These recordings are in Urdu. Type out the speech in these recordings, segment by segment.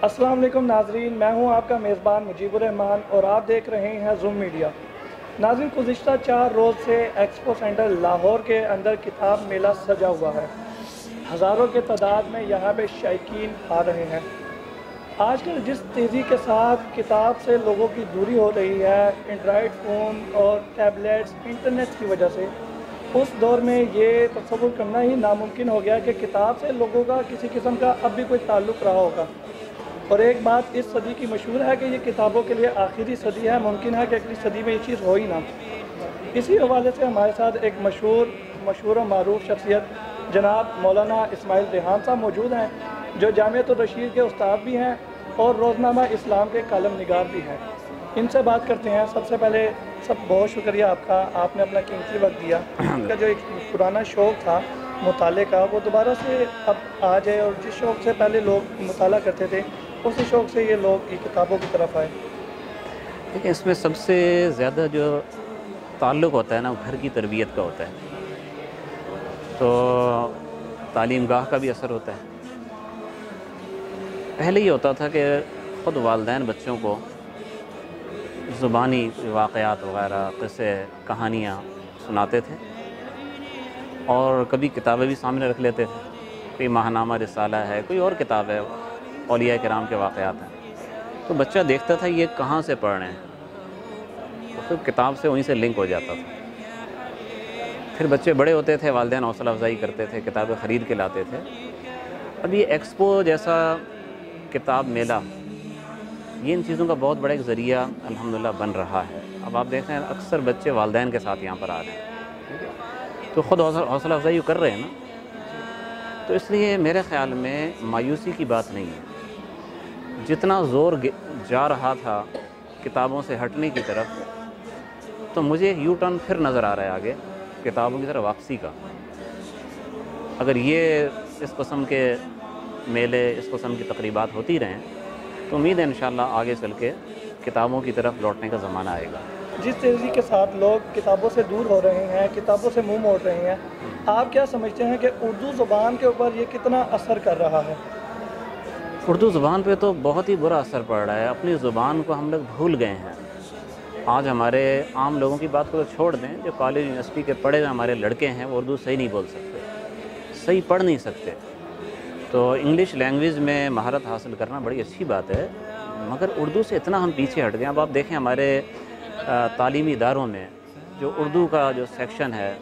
السلام علیکم ناظرین، میں ہوں آپ کا میزبان مجیب الرحمان اور آپ دیکھ رہے ہیں زوم میڈیا۔ ناظرین، گزشتہ 4 روز سے ایکسپو سینٹر لاہور کے اندر کتاب میلہ سجا ہوا ہے۔ ہزاروں کے تعداد میں یہاں پہ شائقین آ رہے ہیں۔ آج کل جس تیزی کے ساتھ کتاب سے لوگوں کی دوری ہو رہی ہے، اینڈرائڈ فون اور ٹیبلیٹس انٹرنیٹ کی وجہ سے، اس دور میں یہ تصور کرنا ہی ناممکن ہو گیا کہ کتاب سے لوگوں کا کسی قسم کا اب بھی کوئی تعلق رہا ہوگا۔ اور ایک بات اس صدی کی مشہور ہے کہ یہ کتابوں کے لیے آخری صدی ہے، ممکن ہے کہ اگلی صدی میں یہ چیز ہو ہی نہ۔ اسی حوالے سے ہمارے ساتھ ایک مشہور و معروف شخصیت جناب مولانا اسماعیل ریحان صاحب موجود ہیں، جو جامعۃ الرشید کے استاد بھی ہیں اور روزنامہ اسلام کے کالم نگار بھی ہیں۔ ان سے بات کرتے ہیں۔ سب سے پہلے بہت شکریہ آپ کا، آپ نے اپنا قیمتی وقت دیا۔ ان کا جو ایک پرانا شوق تھا مطالعے کا، وہ دوبارہ سے اب آ جائے، اور جس شوق سے پہلے لوگ مطالعہ کرتے تھے اسی شوق سے یہ لوگ کتابوں کی طرف آئے۔ دیکھیں، اس میں سب سے زیادہ جو تعلق ہوتا ہے نا، گھر کی تربیت کا ہوتا ہے، تو تعلیم گاہ کا بھی اثر ہوتا ہے۔ پہلے یہ ہوتا تھا کہ خود والدین بچوں کو زبانی واقعات وغیرہ، قصے، کہانیاں سناتے تھے، اور کبھی کتابیں بھی سامنے رکھ لیتے تھے۔ کوئی ماہنامہ رسالہ ہے، کوئی اور کتاب ہے، اولیاء کرام کے واقعات ہیں، تو بچہ دیکھتا تھا یہ کہاں سے پڑھ رہے ہیں، تو پھر کتاب سے وہیں سے لنک ہو جاتا تھا۔ پھر بچے بڑے ہوتے تھے، والدین حوصلہ افزائی کرتے تھے، کتابیں خرید کے لاتے تھے۔ اب یہ ایکسپو جیسا کتاب میلہ، یہ ان چیزوں کا بہت بڑا ایک ذریعہ الحمدللہ بن رہا ہے۔ اب آپ دیکھ رہے ہیں اکثر بچے والدین کے ساتھ یہاں پر آ رہے ہیں، تو خود حوصلہ افزائی کر رہے ہیں نا، تو اس لیے میرے خیال میں مایوسی کی بات نہیں ہے۔ جتنا زور جا رہا تھا کتابوں سے ہٹنے کی طرف، تو مجھے ایک یو ٹرن پھر نظر آ رہا ہے آگے، کتابوں کی طرف واپسی کا۔ اگر یہ اس قسم کے میلے، اس قسم کی تقریبات ہوتی رہیں، تو امید ہے انشاءاللہ آگے چل کے کتابوں کی طرف لوٹنے کا زمانہ آئے گا۔ جس تیزی کے ساتھ لوگ کتابوں سے دور ہو رہے ہیں، کتابوں سے منہ موڑ رہے ہیں، آپ کیا سمجھتے ہیں کہ اردو زبان کے اوپر یہ کتنا اثر کر رہا ہے؟ اردو زبان پہ تو بہت ہی برا اثر پڑ رہا ہے۔ اپنی زبان کو ہم لوگ بھول گئے ہیں۔ آج ہمارے عام لوگوں کی بات کو تو چھوڑ دیں، جو کالج یونیورسٹی کے پڑھے ہوئے ہمارے لڑکے ہیں، وہ اردو صحیح نہیں بول سکتے، صحیح پڑھ نہیں سکتے۔ تو انگلش لینگویج میں مہارت حاصل کرنا بڑی اچھی بات ہے، مگر اردو سے اتنا ہم پیچھے ہٹ گئے۔ اب آپ دیکھیں ہمارے تعلیمی اداروں میں جو اردو کا جو سیکشن ہے،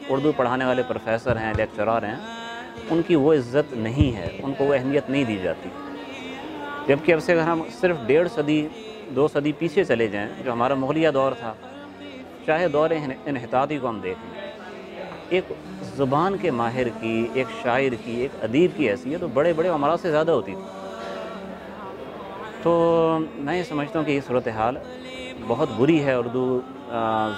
اردو پڑھانے والے پروفیسر ہیں، لیکچرار ہیں، ان کی وہ عزت نہیں ہے، ان کو وہ اہمیت نہیں دی جاتی۔ جبکہ اب سے اگر ہم صرف 1.5 صدی 2 صدی پیچھے چلے جائیں، جو ہمارا مغلیہ دور تھا، چاہے دور انحطاطی کو ہم دیکھ لیں، ایک زبان کے ماہر کی، ایک شاعر کی، ایک ادیب کی حیثیت تو بڑے بڑے عمرا سے زیادہ ہوتی تھی۔ تو میں یہ سمجھتا ہوں کہ یہ صورتحال بہت بری ہے، اردو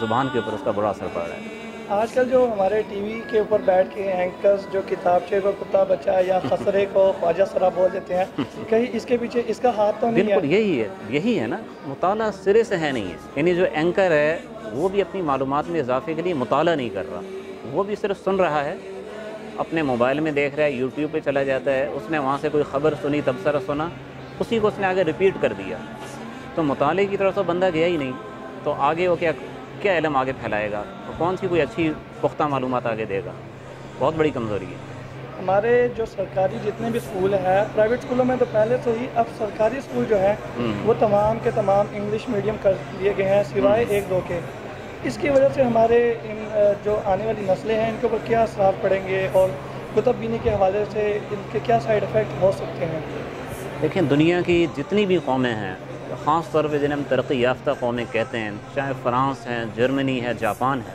زبان کے اوپر اس کا برا اثر پڑ رہا ہے۔ آج کل جو ہمارے ٹی وی کے اوپر بیٹھ کے اینکرز جو کتابچے کو کتا بچہ یا خسرے کو خواجہ سرا بول دیتے ہیں، کہیں اس کے پیچھے اس کا ہاتھ تو نہیں ہے؟ بالکل یہی ہے نا، مطالعہ سرے سے ہے نہیں ہے۔ یعنی جو اینکر ہے وہ بھی اپنی معلومات میں اضافے کے لیے مطالعہ نہیں کر رہا، وہ بھی صرف سن رہا ہے، اپنے موبائل میں دیکھ رہا ہے، یوٹیوب پہ چلا جاتا ہے، اس نے وہاں سے کوئی خبر سنی، تبصرہ سنا، اسی کو اس نے آگے ریپیٹ کر دیا۔ تو مطالعے کی طرف تو بندہ گیا ہی نہیں، تو آگے وہ کیا علم آگے پھیلائے گا، اور کون سی کوئی اچھی پختہ معلومات آگے دے گا؟ بہت بڑی کمزوری ہے۔ ہمارے جو سرکاری جتنے بھی اسکول ہیں، پرائیویٹ اسکولوں میں تو پہلے سے ہی، اب سرکاری اسکول جو ہیں وہ تمام کے تمام انگلش میڈیم کر دیے گئے ہیں، سوائے 1-2 کے۔ اس کی وجہ سے ہمارے جو آنے والی نسلیں ہیں ان کے اوپر کیا اثرات پڑیں گے، اور کتب بینی کے حوالے سے ان کے کیا سائیڈ ایفیکٹ ہو سکتے ہیں؟ دیکھیں، دنیا کی جتنی بھی قومیں ہیں، خاص طور پہ جنہیں ہم ترقی یافتہ قومیں کہتے ہیں، چاہے فرانس ہیں، جرمنی ہے، جاپان ہے،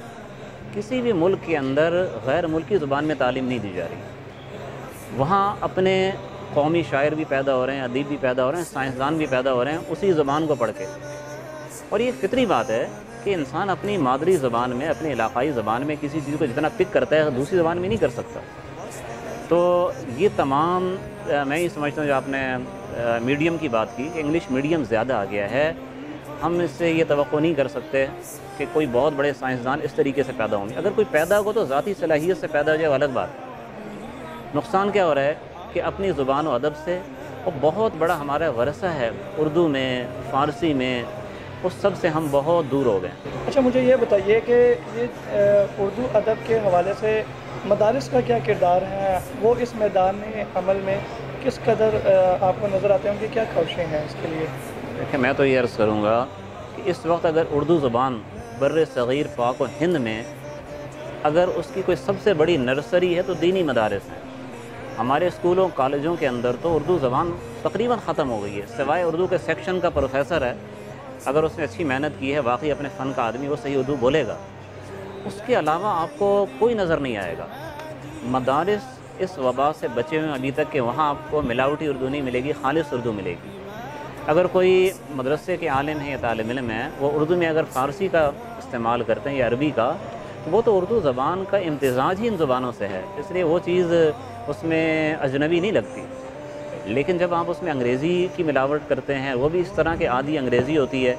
کسی بھی ملک کے اندر غیر ملکی زبان میں تعلیم نہیں دی جا رہی۔ وہاں اپنے قومی شاعر بھی پیدا ہو رہے ہیں، ادیب بھی پیدا ہو رہے ہیں، سائنسدان بھی پیدا ہو رہے ہیں اسی زبان کو پڑھ کے۔ اور یہ فطری بات ہے کہ انسان اپنی مادری زبان میں، اپنی علاقائی زبان میں کسی چیز کو جتنا پک کرتا ہے دوسری زبان میں نہیں کر سکتا۔ تو یہ تمام، میں یہ سمجھتا ہوں جو آپ نے میڈیم کی بات کی، کہ انگلش میڈیم زیادہ آ گیا ہے۔ ہم اس سے یہ توقع نہیں کر سکتے کہ کوئی بہت بڑے سائنسدان اس طریقے سے پیدا ہوں گے۔ اگر کوئی پیدا ہو تو ذاتی صلاحیت سے پیدا ہو جائے، وہ الگ بات ہے۔ نقصان کیا ہو رہا ہے کہ اپنی زبان و ادب سے، وہ بہت بڑا ہمارا ورثہ ہے اردو میں، فارسی میں، اس سب سے ہم بہت دور ہو گئے۔ اچھا مجھے یہ بتائیے کہ یہ اردو ادب کے حوالے سے مدارس کا کیا کردار ہے، وہ اس میدان عمل میں کس قدر آپ کو نظر آتے ہیں، ان کی کیا کوششیں ہیں اس کے لیے؟ دیکھیں میں تو یہ عرض کروں گا کہ اس وقت اگر اردو زبان بر صغیر پاک و ہند میں اگر اس کی کوئی سب سے بڑی نرسری ہے تو دینی مدارس ہیں۔ ہمارے اسکولوں کالجوں کے اندر تو اردو زبان تقریباً ختم ہو گئی ہے، سوائے اردو کے سیکشن کا پروفیسر ہے، اگر اس نے اچھی محنت کی ہے، واقعی اپنے فن کا آدمی، وہ صحیح اردو بولے گا، اس کے علاوہ آپ کو کوئی نظر نہیں آئے گا۔ مدارس اس وبا سے بچے ہوئے ابھی تک کہ وہاں آپ کو ملاوٹی اردو نہیں ملے گی، خالص اردو ملے گی۔ اگر کوئی مدرسے کے عالم ہیں یا طالب علم ہیں، وہ اردو میں اگر فارسی کا استعمال کرتے ہیں یا عربی کا، تو وہ تو اردو زبان کا امتزاج ہی ان زبانوں سے ہے، اس لیے وہ چیز اس میں اجنبی نہیں لگتی۔ لیکن جب آپ اس میں انگریزی کی ملاوٹ کرتے ہیں، وہ بھی اس طرح کے عادی انگریزی ہوتی ہے،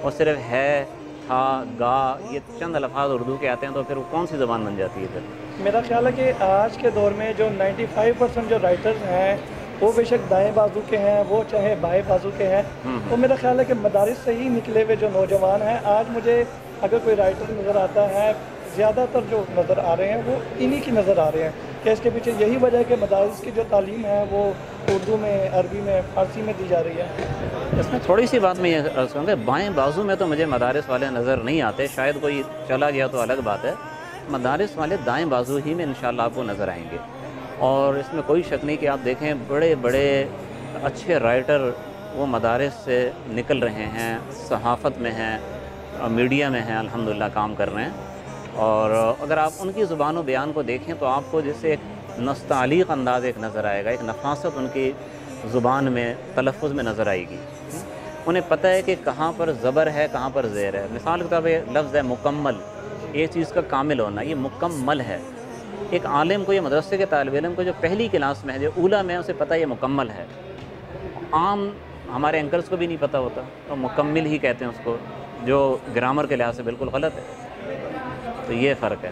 اور صرف ہے، تھا، گا، یہ چند الفاظ اردو کے آتے ہیں، تو پھر وہ کون سی زبان بن جاتی ہے پھر؟ میرا خیال ہے کہ آج کے دور میں جو 95% جو رائٹرز ہیں وہ بے شک دائیں بازو کے ہیں، وہ چاہے بائیں بازو کے ہیں، تو میرا خیال ہے کہ مدارس سے ہی نکلے ہوئے جو نوجوان ہیں، آج مجھے اگر کوئی رائٹر نظر آتا ہے، زیادہ تر جو نظر آ رہے ہیں وہ انہی کی نظر آ رہے ہیں، کہ اس کے پیچھے یہی وجہ ہے کہ مدارس کی جو تعلیم ہے وہ اردو میں، عربی میں، فارسی میں دی جا رہی ہے۔ اس میں تھوڑی سی بات میں یہ عرض کروں گا، بائیں بازو میں تو مجھے مدارس والے نظر نہیں آتے، شاید کوئی چلا گیا تو الگ بات ہے، مدارس والے دائیں بازو ہی میں انشاءاللہ آپ کو نظر آئیں گے۔ اور اس میں کوئی شک نہیں کہ آپ دیکھیں بڑے بڑے اچھے رائٹر وہ مدارس سے نکل رہے ہیں، صحافت میں ہیں، میڈیا میں ہیں، الحمدللہ کام کر رہے ہیں۔ اور اگر آپ ان کی زبان و بیان کو دیکھیں تو آپ کو جیسے ایک نستعلیق انداز ایک نظر آئے گا، ایک نفاست ان کی زبان میں، تلفظ میں نظر آئے گی۔ انہیں پتہ ہے کہ کہاں پر زبر ہے، کہاں پر زیر ہے۔ مثال کے طور پہ لفظ ہے مکمل، یہ چیز کا کامل ہونا، یہ مکمل ہے۔ ایک عالم کو، یہ مدرسے کے طالب علم کو جو پہلی کلاس میں ہے، جو اولا میں ہے، اسے پتہ ہے یہ مکمل ہے۔ عام ہمارے اینکرز کو بھی نہیں پتہ ہوتا، تو مکمل ہی کہتے ہیں اس کو، جو گرامر کے لحاظ سے بالکل غلط ہے۔ تو یہ فرق ہے۔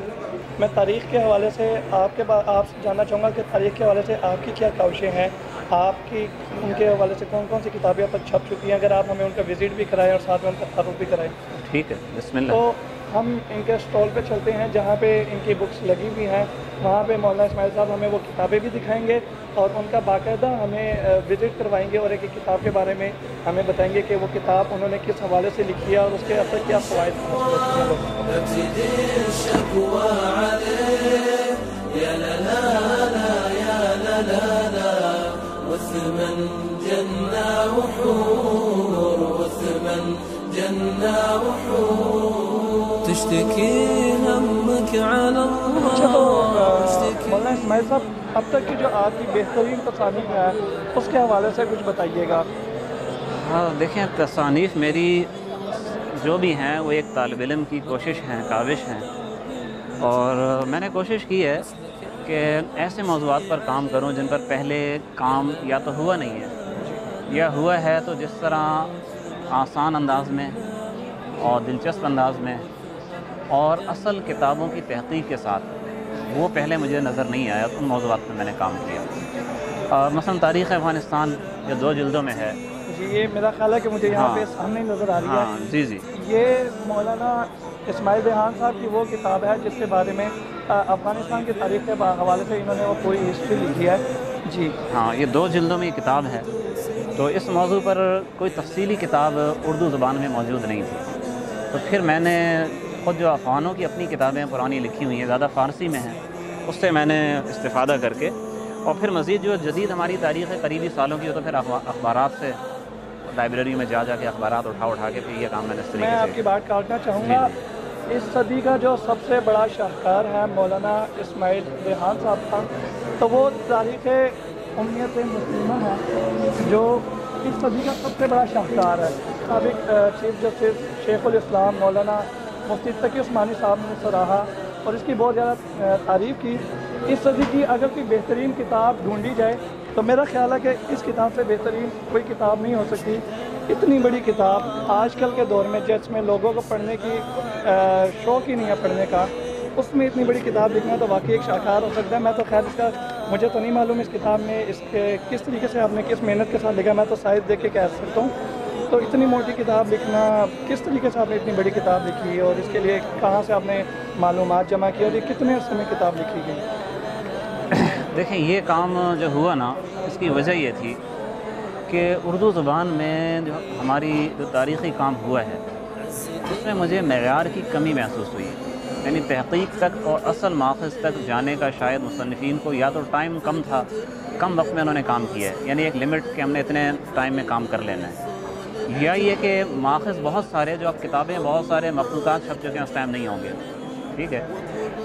میں تاریخ کے حوالے سے آپ سے جاننا چاہوں گا کہ تاریخ کے حوالے سے آپ کی کیا کوششیں ہیں، آپ کی ان کے حوالے سے کون کون سی کتابیں اب تک چھپ چکی ہیں، اگر آپ ہمیں ان کا وزٹ بھی کرائیں اور ساتھ میں ان کا تعارف بھی کرائیں۔ ٹھیک ہے، بسم اللہ۔ تو ہم ان کے اسٹال پہ چلتے ہیں جہاں پہ ان کی بکس لگی ہوئی ہیں، وہاں پہ مولانا اسماعیل صاحب ہمیں وہ کتابیں بھی دکھائیں گے اور ان کا باقاعدہ ہمیں وزٹ کروائیں گے، اور ایک ایک کتاب کے بارے میں ہمیں بتائیں گے کہ وہ کتاب انہوں نے کس حوالے سے لکھی ہے اور اس کے اثر کیا فوائد مولانا اسماعیل صاحب، اب تک کی جو آپ کی بہترین تصانیف ہے اس کے حوالے سے کچھ بتائیے گا۔ ہاں دیکھیں، تصانیف میری جو بھی ہیں وہ ایک طالب علم کی کوشش ہیں، کاوش ہیں، اور میں نے کوشش کی ہے کہ ایسے موضوعات پر کام کروں جن پر پہلے کام یا تو ہوا نہیں ہے، یا ہوا ہے تو جس طرح آسان انداز میں اور دلچسپ انداز میں اور اصل کتابوں کی تحقیق کے ساتھ، وہ پہلے مجھے نظر نہیں آیا، تو ان موضوعات میں نے کام کیا۔ مثلا تاریخ افغانستان جو 2 جلدوں میں ہے، جی یہ میرا خیال ہے کہ مجھے یہاں پہ سامنے نظر آ رہی ہے۔ ہاں جی جی، یہ مولانا اسماعیل ریحان صاحب کی وہ کتاب ہے جس کے بارے میں افغانستان کی تاریخ کے حوالے سے انہوں نے وہ پوری ہسٹری لکھی ہے۔ جی ہاں، یہ 2 جلدوں میں یہ کتاب ہے، تو اس موضوع پر کوئی تفصیلی کتاب اردو زبان میں موجود نہیں تھی، تو پھر میں نے خود جو افغانوں کی اپنی کتابیں پرانی لکھی ہوئی ہیں، زیادہ فارسی میں ہیں، اس سے میں نے استفادہ کر کے، اور پھر مزید جو جدید ہماری تاریخ ہے قریبی سالوں کی، ہو تو پھر اخبارات سے، لائبریری میں جا کے اخبارات اٹھا کے پھر یہ کام میں نے اس طریقے سے۔ میں آپ کی بات کاٹنا چاہوں گا، اس صدی کا جو سب سے بڑا شاہکار ہے مولانا اسماعیل ریحان صاحب کا، تو وہ تاریخ امیت مسلمہ ہے جو اس صدی کا سب سے بڑا شاہکار ہے۔ سابق چیف جسٹس شیخ الاسلام مولانا مفتی تقی عثمانی صاحب نے سراہا اور اس کی بہت زیادہ تعریف کی۔ اس صدی کی اگر کوئی بہترین کتاب ڈھونڈی جائے تو میرا خیال ہے کہ اس کتاب سے بہترین کوئی کتاب نہیں ہو سکتی۔ اتنی بڑی کتاب آج کل کے دور میں جس میں لوگوں کو پڑھنے کی شوق ہی نہیں ہے پڑھنے کا، اس میں اتنی بڑی کتاب لکھنا تو واقعی ایک شاہکار ہو سکتا ہے۔ میں تو خیر اس کا مجھے تو نہیں معلوم اس کتاب میں اس کے کس طریقے سے آپ نے کس محنت کے ساتھ لکھا. میں تو سائز دیکھ کے کہہ سکتا ہوں. تو اتنی موٹی کتاب لکھنا کس طریقے سے آپ نے اتنی بڑی کتاب لکھی اور اس کے لیے کہاں سے آپ نے معلومات جمع کی اور یہ کتنے عرصے میں کتاب لکھی گئی؟ دیکھیں یہ کام جو ہوا نا اس کی وجہ یہ تھی کہ اردو زبان میں جو ہماری جو تاریخی کام ہوا ہے اس میں مجھے معیار کی کمی محسوس ہوئی. یعنی تحقیق تک اور اصل ماخذ تک جانے کا شاید مصنفین کو یا تو ٹائم کم تھا, کم وقت میں انہوں نے کام کیا ہے, یعنی ایک لمٹ کہ ہم نے اتنے ٹائم میں کام کر لینا ہے, یا یہ کہ ماخذ بہت سارے جو اب کتابیں بہت سارے مخطوطات چھپ چکے ہیں اس ٹائم نہیں ہوں گے. ٹھیک ہے,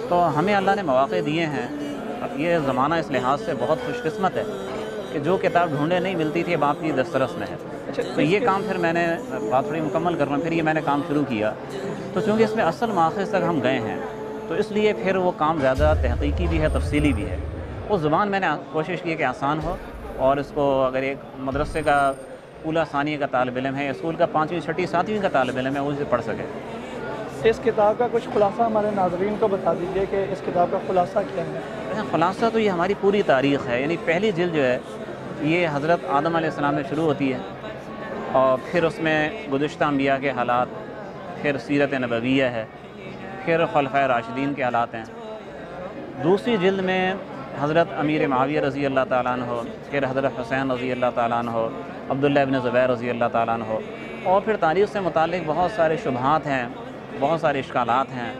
تو ہمیں اللہ نے مواقع دیے ہیں. اب یہ زمانہ اس لحاظ سے بہت خوش قسمت ہے کہ جو کتاب ڈھونڈے نہیں ملتی تھی اب آپ کی دسترس میں ہے. تو یہ کام پھر میں نے بات تھوڑی مکمل کرنا, پھر یہ میں نے کام شروع کیا. تو چونکہ اس میں اصل ماخذ تک ہم گئے ہیں تو اس لیے پھر وہ کام زیادہ تحقیقی بھی ہے, تفصیلی بھی ہے. وہ زبان میں نے کوشش کی کہ آسان ہو اور اس کو اگر ایک مدرسے کا اولیٰ ثانیہ کا طالب علم ہے, اسکول کا 5ویں 6ٹھی 7ویں کا طالب علم ہے, وہ اسے پڑھ سکے. اس کتاب کا کچھ خلاصہ ہمارے ناظرین کو بتا دیجیے کہ اس کتاب کا خلاصہ کیا ہے؟ خلاصہ تو یہ ہماری پوری تاریخ ہے. یعنی پہلی جلد جو ہے یہ حضرت آدم علیہ السلام میں شروع ہوتی ہے اور پھر اس میں گزشتہ انبیاء کے حالات, پھر سیرت نبویہ ہے, پھر خلفائے راشدین کے حالات ہیں. دوسری جلد میں حضرت امیر معاویہ رضی اللہ تعالیٰ عنہ, پھر حضرت حسین رضی اللہ تعالیٰ عنہ, عبداللہ ابن زبیر رضی اللہ تعالیٰ عنہ, اور پھر تاریخ سے متعلق بہت سارے شبہات ہیں, بہت سارے اشکالات ہیں,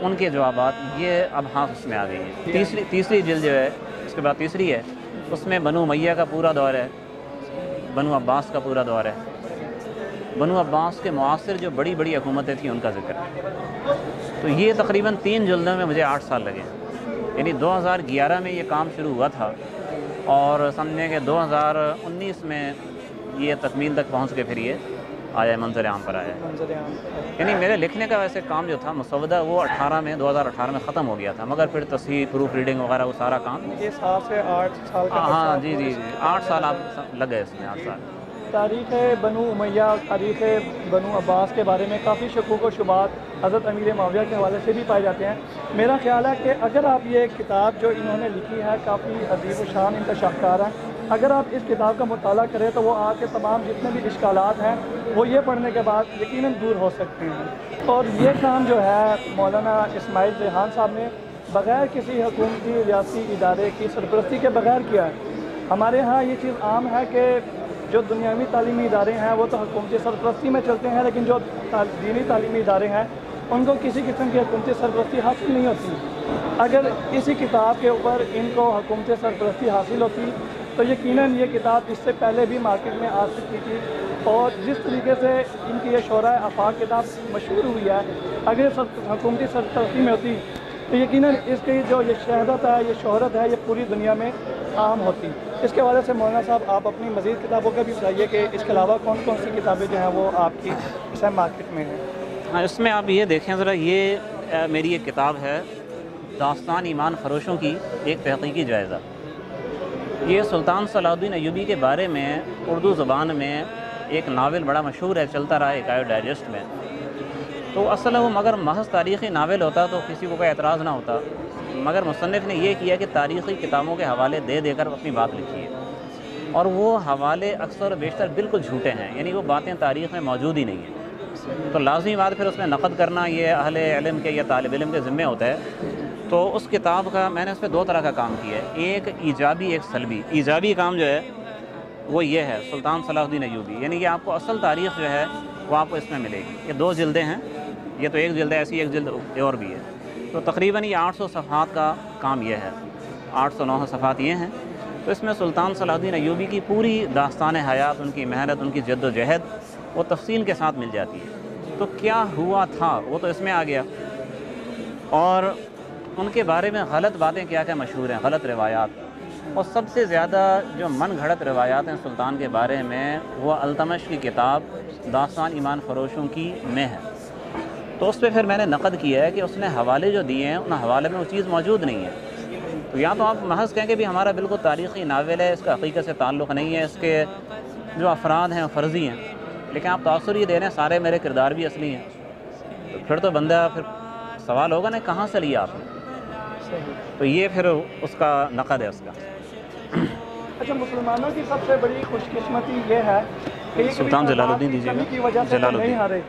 ان کے جوابات. یہ اب ہاں اس میں آ گئی ہے. تیسری جلد جو ہے اس کے بعد تیسری ہے, اس میں بنو امیہ کا پورا دور ہے, بنو عباس کا پورا دور ہے, بنو عباس کے معاصر جو بڑی بڑی حکومتیں تھیں ان کا ذکر ہے. تو یہ تقریباً 3 جلدوں میں مجھے 8 سال لگے. یعنی 2011 میں یہ کام شروع ہوا تھا اور سمجھیں کہ 2019 میں یہ تکمیل تک پہنچ کے پھر یہ آیا, منظر عام پر آیا. یعنی میرے لکھنے کا ویسے کام جو تھا مسودہ وہ 2018 میں ختم ہو گیا تھا, مگر پھر تصحیح, پروف ریڈنگ وغیرہ وہ سارا کام یہ 7 سے 8 سال کا. ہاں جی 8 سال آپ لگ گئے اس میں, 8 سال. تاریخ بنو امیہ, تاریخ بنو عباس کے بارے میں کافی شکوک و شبہات حضرت امیر معاویہ کے حوالے سے بھی پائے جاتے ہیں. میرا خیال ہے کہ اگر آپ یہ کتاب جو انہوں نے لکھی ہے کافی عظیم و شان انکشاف ہے, اگر آپ اس کتاب کا مطالعہ کریں تو وہ آپ کے تمام جتنے بھی اشکالات ہیں وہ یہ پڑھنے کے بعد یقیناً دور ہو سکتے ہیں. اور یہ کام جو ہے مولانا اسماعیل ریحان صاحب نے بغیر کسی حکومتی ریاستی ادارے کی سرپرستی کے بغیر کیا ہے. ہمارے ہاں یہ چیز عام ہے کہ جو دنیاوی تعلیمی ادارے ہیں وہ تو حکومتی سرپرستی میں چلتے ہیں, لیکن جو دینی تعلیمی ادارے ہیں ان کو کسی قسم کی حکومتی سرپرستی حاصل نہیں ہوتی. اگر اسی کتاب کے اوپر ان کو حکومتی سرپرستی حاصل ہوتی تو یقیناً یہ کتاب اس سے پہلے بھی مارکیٹ میں آ سکتی تھی. اور جس طریقے سے ان کی یہ شورائے آفاق کتاب مشہور ہوئی ہے, اگر حکومتی سرپرستی میں ہوتی تو یقیناً اس کی جو یہ شہرت ہے, یہ شہرت ہے, یہ پوری دنیا میں عام ہوتی. اس کے حوالے سے مولانا صاحب آپ اپنی مزید کتابوں کا بھی بتائیے کہ اس کے علاوہ کون کون سی کتابیں جو ہیں وہ آپ کی اس ٹائم مارکیٹ میں ہیں. ہاں, اس میں آپ یہ دیکھیں ذرا, یہ میری ایک کتاب ہے داستان ایمان فروشوں کی ایک تحقیقی جائزہ. یہ سلطان صلاح الدین ایوبی کے بارے میں اردو زبان میں ایک ناول بڑا مشہور ہے, چلتا رہا حکایہ ڈائجسٹ میں. تو اصل وہ مگر محض تاریخی ناول ہوتا تو کسی کو کوئی اعتراض نہ ہوتا, مگر مصنف نے یہ کیا کہ تاریخی کتابوں کے حوالے دے دے کر اپنی بات لکھی ہے, اور وہ حوالے اکثر و بیشتر بالکل جھوٹے ہیں. یعنی وہ باتیں تاریخ میں موجود ہی نہیں ہیں. تو لازمی بات پھر اس میں نقد کرنا یہ اہل علم کے یا طالب علم کے ذمہ ہوتا ہے. تو اس کتاب کا میں نے اس پہ 2 طرح کا کام کیا ہے, ایک ایجابی ایک سلبی. ایجابی کام جو ہے وہ یہ ہے سلطان صلاح الدین ایوبی, یعنی کہ آپ کو اصل تاریخ جو ہے وہ آپ کو اس میں ملے گی. یہ 2 جلدیں ہیں, یہ تو ایک جلد ہے, ایسی ایک جلد اور بھی ہے. تو تقریباً یہ 800 صفحات کا کام یہ ہے, 800-900 صفحات یہ ہیں. تو اس میں سلطان صلاح الدین ایوبی کی پوری داستان حیات, ان کی محنت, ان کی جد و جہد وہ تفصیل کے ساتھ مل جاتی ہے. تو کیا ہوا تھا وہ تو اس میں آ گیا, اور ان کے بارے میں غلط باتیں کیا کیا مشہور ہیں, غلط روایات. اور سب سے زیادہ جو من گھڑت روایات ہیں سلطان کے بارے میں وہ التمش کی کتاب داستان ایمان فروشوں کی میں ہے. تو اس پہ پھر میں نے نقد کیا ہے کہ اس نے حوالے جو دیے ہیں ان حوالے میں وہ چیز موجود نہیں ہے. تو یا تو آپ محض کہیں کہ بھی ہمارا بالکل تاریخی ناول ہے, اس کا حقیقت سے تعلق نہیں ہے, اس کے جو افراد ہیں وہ فرضی ہیں, لیکن آپ تاثر یہ دے رہے ہیں سارے میرے کردار بھی اصلی ہیں. تو پھر تو بندہ پھر سوال ہوگا نا کہاں سے لیا آپ نے. صحیح. تو یہ پھر اس کا نقد ہے اس کا. اچھا، مسلمانوں کی سب سے بڑی خوش قسمتی یہ ہے کہ یہ سلطان جلال الدین دیجیے گا. کمی کی وجہ سے جلال نہیں الدین. ہارے،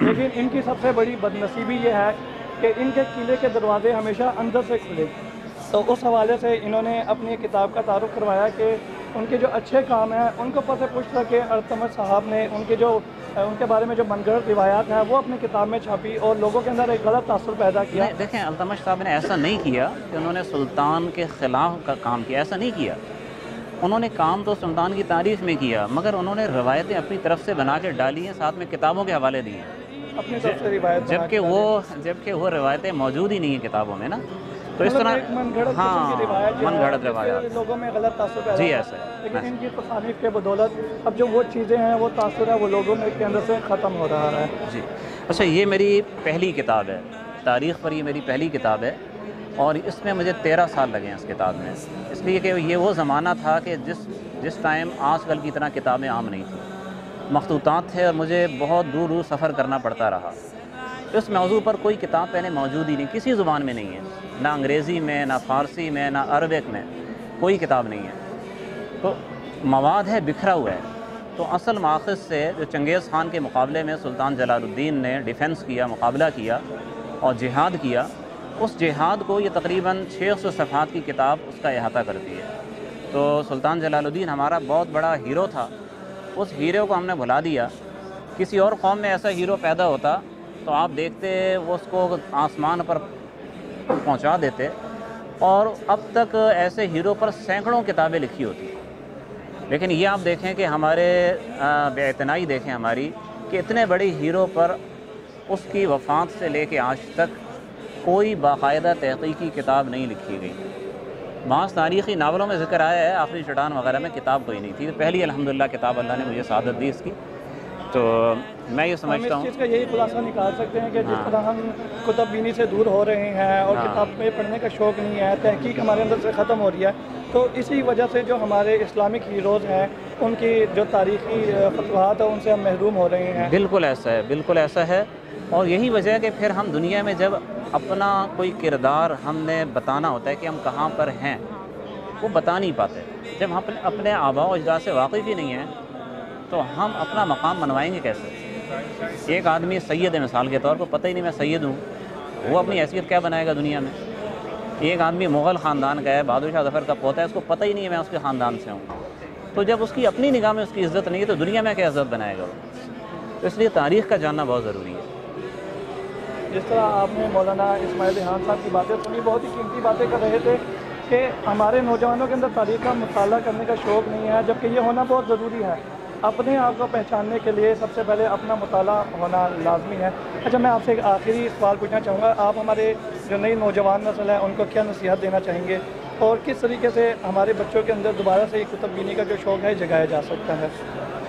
لیکن ان کی سب سے بڑی بدنصیبی یہ ہے کہ ان کے قلعے کے دروازے ہمیشہ اندر سے کھلے. تو اس حوالے سے انہوں نے اپنی کتاب کا تعارف کروایا کہ ان کے جو اچھے کام ہیں ان کو پتہ پوچھ کر کے التمش صاحب نے ان کے بارے میں جو من گھڑت روایات ہیں وہ اپنی کتاب میں چھاپی اور لوگوں کے اندر ایک غلط تاثر پیدا کیا. دیکھیں، التمش صاحب نے ایسا نہیں کیا کہ انہوں نے سلطان کے خلاف کا کام کیا، ایسا نہیں کیا. انہوں نے کام تو سلطان کی تعریف میں کیا، مگر انہوں نے روایتیں اپنی طرف سے بنا کے ڈالی ہیں، ساتھ میں کتابوں کے حوالے دیے ہیں، اپنی طرف سے روایت بنا کے جبکہ وہ روایتیں موجود ہی نہیں ہیں کتابوں میں نا. تو اس طرح ایک من گھڑت قسم کی روایت من گھڑت روایات لوگوں میں غلط تاثر پیدا جی ہوا. ایسا ہے. لیکن ان کی تصانیف کے بدولت اب جو وہ چیزیں ہیں وہ تاثر ہے وہ لوگوں میں کے اندر سے ختم ہو رہا ہے. جی. اچھا، یہ میری پہلی کتاب ہے، تاریخ پر یہ میری پہلی کتاب ہے، اور اس میں مجھے 13 سال لگے ہیں اس کتاب میں، اس لیے کہ یہ وہ زمانہ تھا کہ جس ٹائم آج کل کی طرح کتابیں عام نہیں تھیں، مخطوطات تھے اور مجھے بہت دور دور سفر کرنا پڑتا رہا. اس موضوع پر کوئی کتاب پہلے موجود ہی نہیں، کسی زبان میں نہیں ہے، نہ انگریزی میں، نہ فارسی میں، نہ عربک میں، کوئی کتاب نہیں ہے. تو مواد ہے بکھرا ہوا ہے. تو اصل ماخذ سے جو چنگیز خان کے مقابلے میں سلطان جلال الدین نے ڈیفنس کیا، مقابلہ کیا اور جہاد کیا، اس جہاد کو یہ تقریباً 600 صفحات کی کتاب اس کا احاطہ کرتی ہے. تو سلطان جلال الدین ہمارا بہت بڑا ہیرو تھا، اس ہیرو کو ہم نے بھلا دیا. کسی اور قوم میں ایسا ہیرو پیدا ہوتا تو آپ دیکھتے وہ اس کو آسمان پر پہنچا دیتے، اور اب تک ایسے ہیرو پر سینکڑوں کتابیں لکھی ہوتی. لیکن یہ آپ دیکھیں کہ ہمارے بے اعتنائی دیکھیں ہماری کہ اتنے بڑے ہیرو پر اس کی وفات سے لے کے آج تک کوئی باقاعدہ تحقیقی کتاب نہیں لکھی گئی. بعض تاریخی ناولوں میں ذکر آیا ہے، آخری چٹان وغیرہ میں کتاب کوئی نہیں تھی. پہلی الحمدللہ کتاب اللہ نے مجھے سعادت دی اس کی. تو میں یہ سمجھتا ہوں ہم اس چیز کا یہی خلاصہ نکال سکتے ہیں کہ جس طرح ہم کتب بینی سے دور ہو رہے ہیں اور کتابیں پڑھنے کا شوق نہیں ہے، تحقیق ہمارے اندر سے ختم ہو رہی ہے، تو اسی وجہ سے جو ہمارے اسلامک ہیروز ہیں ان کی جو تاریخی فتوحات ہیں ان سے ہم محروم ہو رہے ہیں. بالکل ایسا ہے، بالکل ایسا ہے. اور یہی وجہ ہے کہ پھر ہم دنیا میں جب اپنا کوئی کردار ہم نے بتانا ہوتا ہے کہ ہم کہاں پر ہیں، وہ بتا نہیں پاتے. جب ہم اپنے آباء و اجداد سے واقف ہی نہیں ہیں تو ہم اپنا مقام بنوائیں گے کیسے؟ ایک آدمی سید ہے مثال کے طور پر، پتہ ہی نہیں میں سید ہوں، وہ اپنی حیثیت کیا بنائے گا دنیا میں؟ ایک آدمی مغل خاندان کا ہے، بہادر شاہ ظفر کا پوتا ہے، اس کو پتہ ہی نہیں ہے میں اس کے خاندان سے ہوں. تو جب اس کی اپنی نگاہ میں اس کی عزت نہیں ہے تو دنیا میں کیا عزت بنائے گا وہ؟ تو اس لیے تاریخ کا جاننا بہت ضروری ہے. جس طرح آپ نے مولانا اسماعیل ریحان صاحب کی باتیں سنی، بہت ہی قیمتی باتیں کر رہے تھے کہ ہمارے نوجوانوں کے اندر تاریخ کا مطالعہ کرنے کا شوق نہیں ہے، جبکہ یہ ہونا بہت ضروری ہے. اپنے آپ کو پہچاننے کے لیے سب سے پہلے اپنا مطالعہ ہونا لازمی ہے. اچھا، میں آپ سے ایک آخری سوال پوچھنا چاہوں گا. آپ ہمارے جو نئی نوجوان نسل ہے ان کو کیا نصیحت دینا چاہیں گے، اور کس طریقے سے ہمارے بچوں کے اندر دوبارہ سے یہ کتب بینی کا جو شوق ہے جگایا جا سکتا ہے؟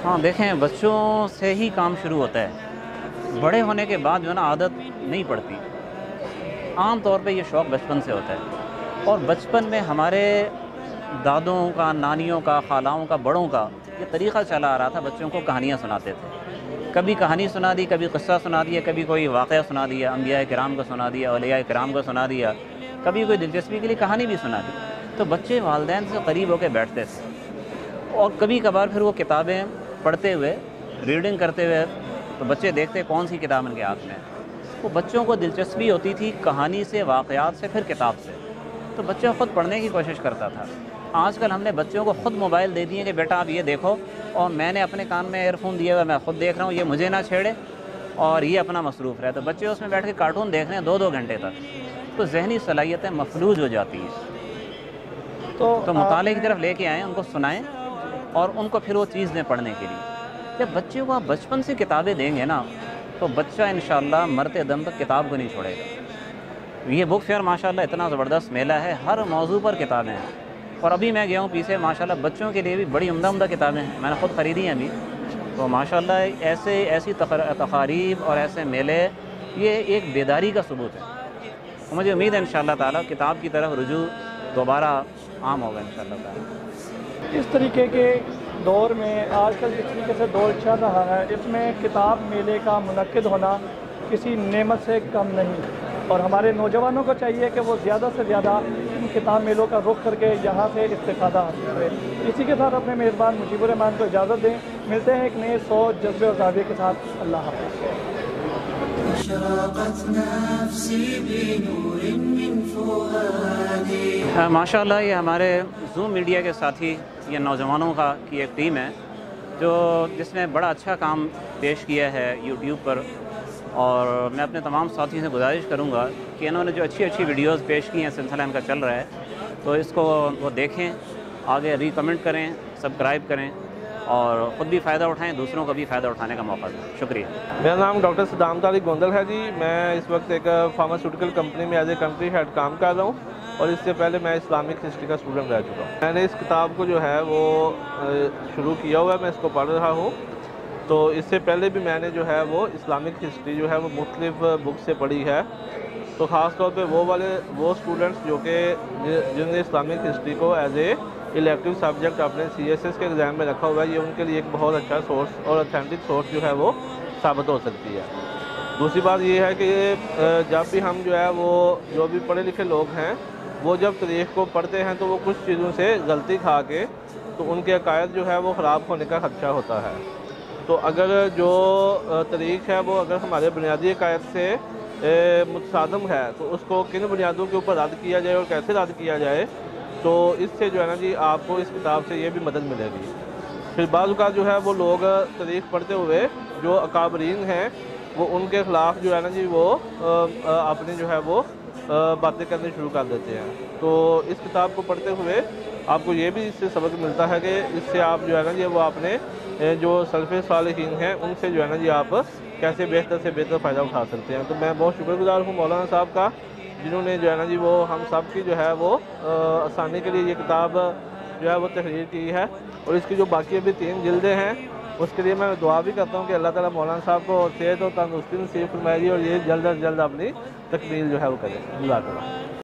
ہاں دیکھیں، بچوں سے ہی کام شروع ہوتا ہے، بڑے ہونے کے بعد جو ہے نا عادت نہیں پڑتی. عام طور پہ یہ شوق بچپن سے ہوتا ہے، اور بچپن میں ہمارے دادوں کا، نانیوں کا، خالاؤں کا، بڑوں کا یہ طریقہ چلا آ رہا تھا. بچوں کو کہانیاں سناتے تھے، کبھی کہانی سنا دی، کبھی قصہ سنا دیا، کبھی کوئی واقعہ سنا دیا، انبیاء کرام کو سنا دیا، اولیاء کرام کو سنا دیا، کبھی کوئی دلچسپی کے لیے کہانی بھی سنا دی. تو بچے والدین سے قریب ہو کے بیٹھتے تھے، اور کبھی کبھار پھر وہ کتابیں پڑھتے ہوئے، ریڈنگ کرتے ہوئے، تو بچے دیکھتے کون سی کتاب ان کے ہاتھ میں ہے. وہ بچوں کو دلچسپی ہوتی تھی کہانی سے، واقعات سے، پھر کتاب سے. تو بچہ خود پڑھنے کی کوشش کرتا تھا. آج کل ہم نے بچوں کو خود موبائل دے دیے کہ بیٹا آپ یہ دیکھو، اور میں نے اپنے کان میں ایئر فون دیے ہوئے، میں خود دیکھ رہا ہوں، یہ مجھے نہ چھیڑے، اور یہ اپنا مصروف رہے. تو بچے اس میں بیٹھ کے کارٹون دیکھ رہے ہیں 2-2 گھنٹے تک. تو ذہنی صلاحیتیں مفلوج ہو جاتی ہیں. تو مطالعے کی طرف لے کے آئیں، ان کو سنائیں، اور ان کو پھر وہ چیز دیں پڑھنے کے لیے. جب بچے کو آپ بچپن سے کتابیں دیں گے نا تو بچہ انشاءاللہ مرتے دم تک کتاب کو نہیں چھوڑے گا. یہ بک فیئر ماشاءاللہ اتنا زبردست میلہ ہے، ہر موضوع پر کتابیں ہیں. اور ابھی میں گیا ہوں پیچھے، ماشاءاللہ بچوں کے لیے بھی بڑی عمدہ کتابیں ہیں، میں نے خود خریدی ہیں ابھی. تو ماشاءاللہ ایسی تقاریب اور ایسے میلے یہ ایک بیداری کا ثبوت ہے. مجھے امید ہے انشاءاللہ تعالی کتاب کی طرف رجوع دوبارہ عام ہوگا انشاءاللہ تعالی. اس طریقے کے دور میں آج کل جس طریقے سے دور چل رہا ہے، اس میں کتاب میلے کا منعقد ہونا کسی نعمت سے کم نہیں. اور ہمارے نوجوانوں کو چاہیے کہ وہ زیادہ سے زیادہ ان کتاب میلوں کا رخ کر کے یہاں سے استفادہ حاصل کریں۔ اسی کے ساتھ اپنے میزبان مجیب الرحمان کو اجازت دیں، ملتے ہیں ایک نئے سوچ، جذبے اور زاویے کے ساتھ۔ اللہ حافظ۔ ماشاء اللہ، یہ ہمارے زوم میڈیا کے ساتھی، یہ نوجوانوں کی ایک ٹیم ہے جس نے بڑا اچھا کام پیش کیا ہے یوٹیوب پر، اور میں اپنے تمام ساتھیوں سے گزارش کروں گا کہ انہوں نے جو اچھی ویڈیوز پیش کی ہیں، سلسلہ ان کا چل رہا ہے، تو اس کو وہ دیکھیں، آگے ریکمنڈ کریں، سبسکرائب کریں اور خود بھی فائدہ اٹھائیں، دوسروں کو بھی فائدہ اٹھانے کا موقع دیں۔ شکریہ۔ میرا نام ڈاکٹر صدام طارق گوندل ہے جی۔ میں اس وقت ایک فارماسیوٹیکل کمپنی میں ایز اے کنٹری ہیڈ کام کر رہا ہوں، اور اس سے پہلے میں اسلامک ہسٹری کا اسٹوڈنٹ رہ چکا ہوں۔ میں نے اس کتاب کو جو ہے وہ شروع کیا ہوا ہے، میں اس کو پڑھ رہا ہوں۔ تو اس سے پہلے بھی میں نے جو ہے وہ اسلامک ہسٹری جو ہے وہ مختلف بک سے پڑھی ہے، تو خاص طور پہ وہ اسٹوڈنٹس جو کہ جن نے اسلامک ہسٹری کو ایز اے الیکٹیو سبجیکٹ اپنے CSS کے ایگزام میں رکھا ہوا ہے، یہ ان کے لیے ایک بہت اچھا سورس اور اتھینٹک سورس جو ہے وہ ثابت ہو سکتی ہے۔ دوسری بات یہ ہے کہ جب بھی ہم جو ہے وہ جو بھی پڑھے لکھے لوگ ہیں، وہ جب تاریخ کو پڑھتے ہیں تو وہ کچھ چیزوں سے غلطی کھا کے تو ان کے عقائد جو ہے وہ خراب ہونے کا خدشہ ہوتا ہے۔ تو اگر جو تاریخ ہے وہ اگر ہمارے بنیادی عقائد سے متصادم ہے تو اس کو کن بنیادوں کے اوپر رد کیا جائے اور کیسے رد کیا جائے، تو اس سے جو ہے نا جی آپ کو اس کتاب سے یہ بھی مدد ملے گی۔ پھر بعض اوقات جو ہے وہ لوگ تاریخ پڑھتے ہوئے جو اکابرین ہیں وہ ان کے خلاف جو ہے نا جی وہ اپنی جو ہے وہ باتیں کرنے شروع کر دیتے ہیں۔ تو اس کتاب کو پڑھتے ہوئے آپ کو یہ بھی اس سے سبق ملتا ہے کہ اس سے آپ جو ہے نا جی وہ اپنے جو سلف صالحین ہیں ان سے جو ہے نا جی آپ کیسے بہتر سے بہتر فائدہ اٹھا سکتے ہیں۔ تو میں بہت شکر گزار ہوں مولانا صاحب کا، جنہوں نے جو ہے نا جی وہ ہم سب کی جو ہے وہ آسانی کے لیے یہ کتاب جو ہے وہ تحریر کی ہے، اور اس کی جو باقی ابھی 3 جلدیں ہیں اس کے لیے میں دعا بھی کرتا ہوں کہ اللہ تعالیٰ مولانا صاحب کو صحت اور تندرستی نصیب فرمائے اور یہ جلد از جلد اپنی تکمیل جو ہے وہ کرے۔ جزاک اللہ۔